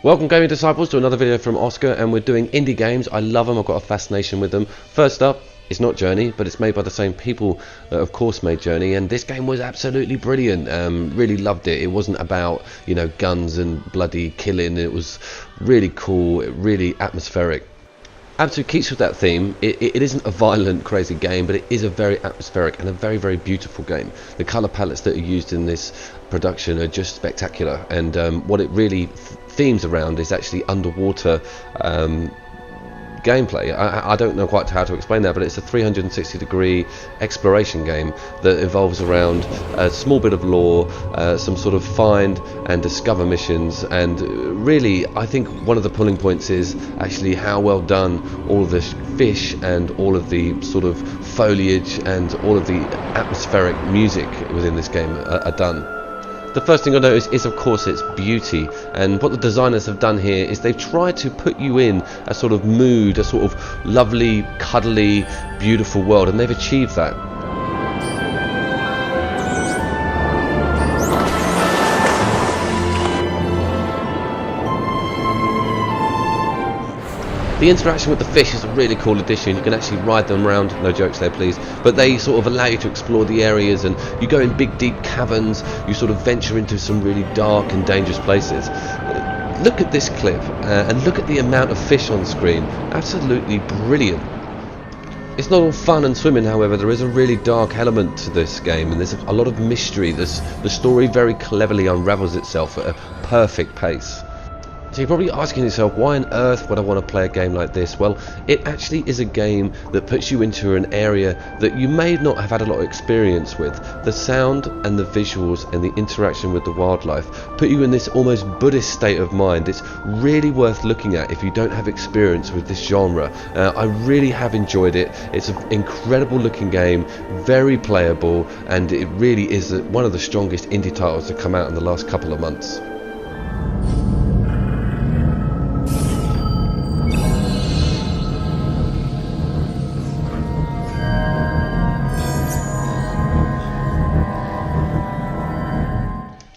Welcome gaming disciples to another video from Oscar, and we're doing indie games. I love them, I've got a fascination with them. First up, it's not Journey, but it's made by the same people that of course made Journey, and this game was absolutely brilliant. Really loved it. It wasn't about, you know, guns and bloody killing. It was really cool, really atmospheric. Abzu keeps with that theme. It isn't a violent, crazy game, but it is a very atmospheric and a very, very beautiful game. The colour palettes that are used in this production are just spectacular, and what it really themes around is actually underwater gameplay. I don't know quite how to explain that, but it's a 360-degree exploration game that evolves around a small bit of lore, some sort of find and discover missions, and really I think one of the pulling points is actually how well done all of the fish and all of the sort of foliage and all of the atmospheric music within this game are done. The first thing I notice is of course its beauty, and what the designers have done here is they've tried to put you in a sort of mood, a sort of lovely, cuddly, beautiful world, and they've achieved that. The interaction with the fish is a really cool addition. You can actually ride them around, no jokes there please, but they sort of allow you to explore the areas, and you go in big deep caverns, you sort of venture into some really dark and dangerous places. Look at this clip and look at the amount of fish on screen. Absolutely brilliant. It's not all fun and swimming, however. There is a really dark element to this game, and there's a lot of mystery. The story very cleverly unravels itself at a perfect pace. So you're probably asking yourself, why on earth would I want to play a game like this? Well, it actually is a game that puts you into an area that you may not have had a lot of experience with. The sound and the visuals and the interaction with the wildlife put you in this almost Buddhist state of mind. It's really worth looking at if you don't have experience with this genre. I really have enjoyed it. It's an incredible looking game, very playable, and it really is one of the strongest indie titles to come out in the last couple of months.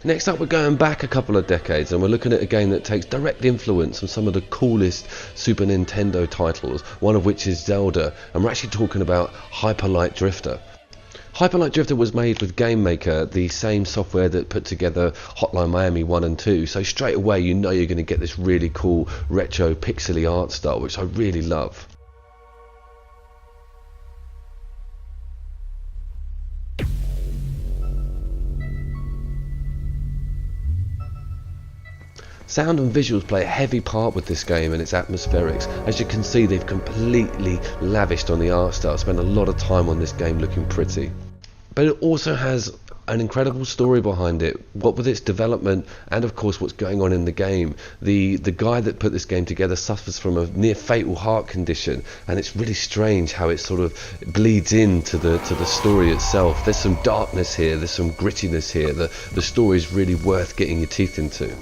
Next up, we're going back a couple of decades, and we're looking at a game that takes direct influence from some of the coolest Super Nintendo titles, one of which is Zelda, and we're actually talking about Hyperlight Drifter. Hyperlight Drifter was made with Game Maker, the same software that put together Hotline Miami 1 and 2, so straight away you know you're going to get this really cool retro pixely art style, which I really love. Sound and visuals play a heavy part with this game and its atmospherics. As you can see, they've completely lavished on the art style, spent a lot of time on this game looking pretty. But it also has an incredible story behind it, what with its development and of course what's going on in the game. The guy that put this game together suffers from a near fatal heart condition, and it's really strange how it sort of bleeds into the story itself. There's some darkness here, there's some grittiness here. The story is really worth getting your teeth into.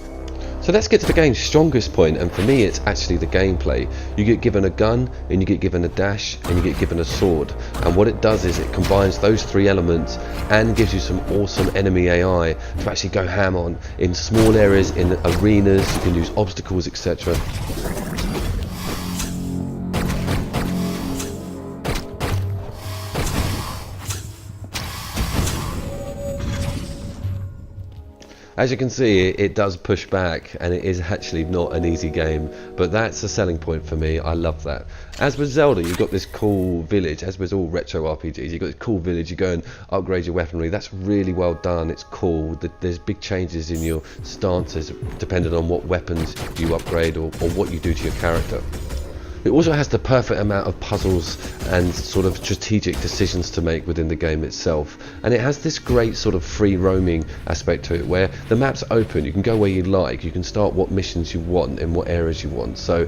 So let's get to the game's strongest point, and for me it's actually the gameplay. You get given a gun, and you get given a dash, and you get given a sword, and what it does is it combines those three elements and gives you some awesome enemy AI to actually go ham on in small areas, in arenas. You can use obstacles, etc. As you can see, it does push back, and it is actually not an easy game, but that's a selling point for me. I love that. As with Zelda, you've got this cool village. As with all retro RPGs, you've got this cool village. You go and upgrade your weaponry. That's really well done. It's cool. There's big changes in your stances depending on what weapons you upgrade or what you do to your character. It also has the perfect amount of puzzles and sort of strategic decisions to make within the game itself, and it has this great sort of free roaming aspect to it where the map's open. You can go where you like, you can start what missions you want in what areas you want. So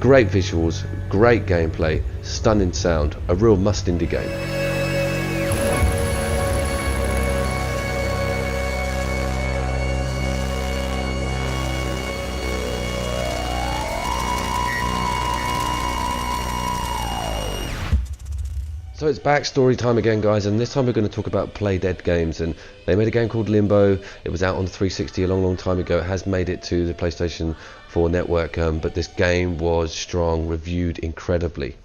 great visuals, great gameplay, stunning sound, a real must indie game. So it's backstory time again, guys, and this time we're going to talk about Play Dead games. And they made a game called Limbo. It was out on 360 a long time ago. It has made it to the PlayStation 4 network, but this game was strong, reviewed incredibly.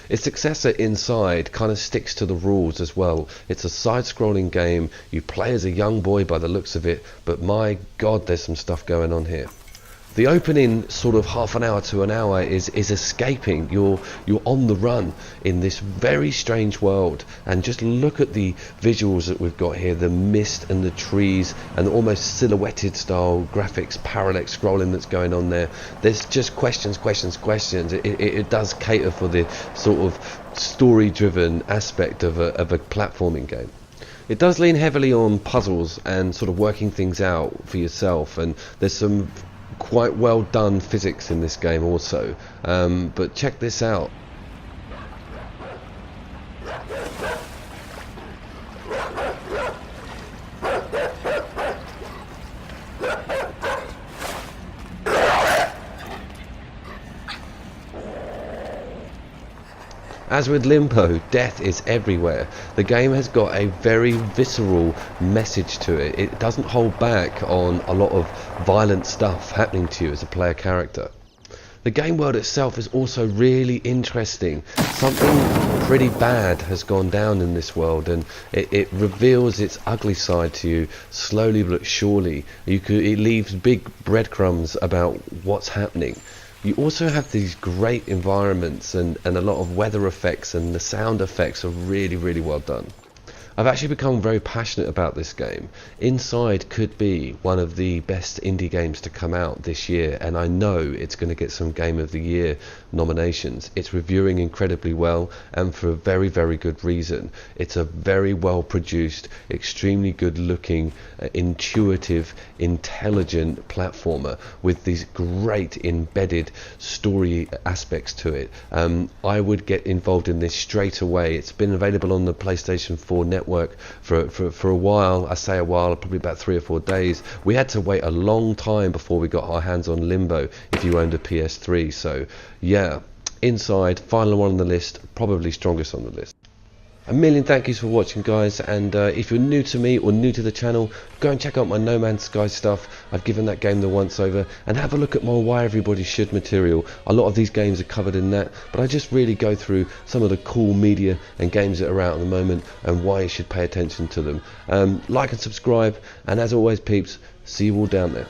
Its successor, Inside, kind of sticks to the rules as well. It's a side-scrolling game. You play as a young boy by the looks of it, but my god, there's some stuff going on here. The opening sort of half an hour to an hour is escaping. You're on the run in this very strange world, and just look at the visuals that we've got here, the mist and the trees and the almost silhouetted style graphics, parallax scrolling that's going on there. There's just questions. It does cater for the sort of story driven aspect of a platforming game. It does lean heavily on puzzles and sort of working things out for yourself, and there's some quite well done physics in this game also, but check this out. As with Limbo, death is everywhere. The game has got a very visceral message to it. It doesn't hold back on a lot of violent stuff happening to you as a player character. The game world itself is also really interesting. Something pretty bad has gone down in this world, and it reveals its ugly side to you slowly but surely. It leaves big breadcrumbs about what's happening. You also have these great environments and a lot of weather effects, and the sound effects are really well done. I've actually become very passionate about this game. Inside could be one of the best indie games to come out this year, and I know it's going to get some Game of the Year nominations. It's reviewing incredibly well, and for a very good reason. It's a very well produced, extremely good looking, intuitive, intelligent platformer with these great embedded story aspects to it. I would get involved in this straight away. It's been available on the PlayStation 4 network for a while. I say a while, probably about 3 or 4 days. We had to wait a long time before we got our hands on Limbo if you owned a PS3. So yeah, Inside, final one on the list, probably strongest on the list. A million thank yous for watching, guys, and if you're new to me or new to the channel, go and check out my No Man's Sky stuff. I've given that game the once over, and have a look at my Why Everybody Should material. A lot of these games are covered in that, but I just really go through some of the cool media and games that are out at the moment and why you should pay attention to them. Like and subscribe, and as always peeps, see you all down there.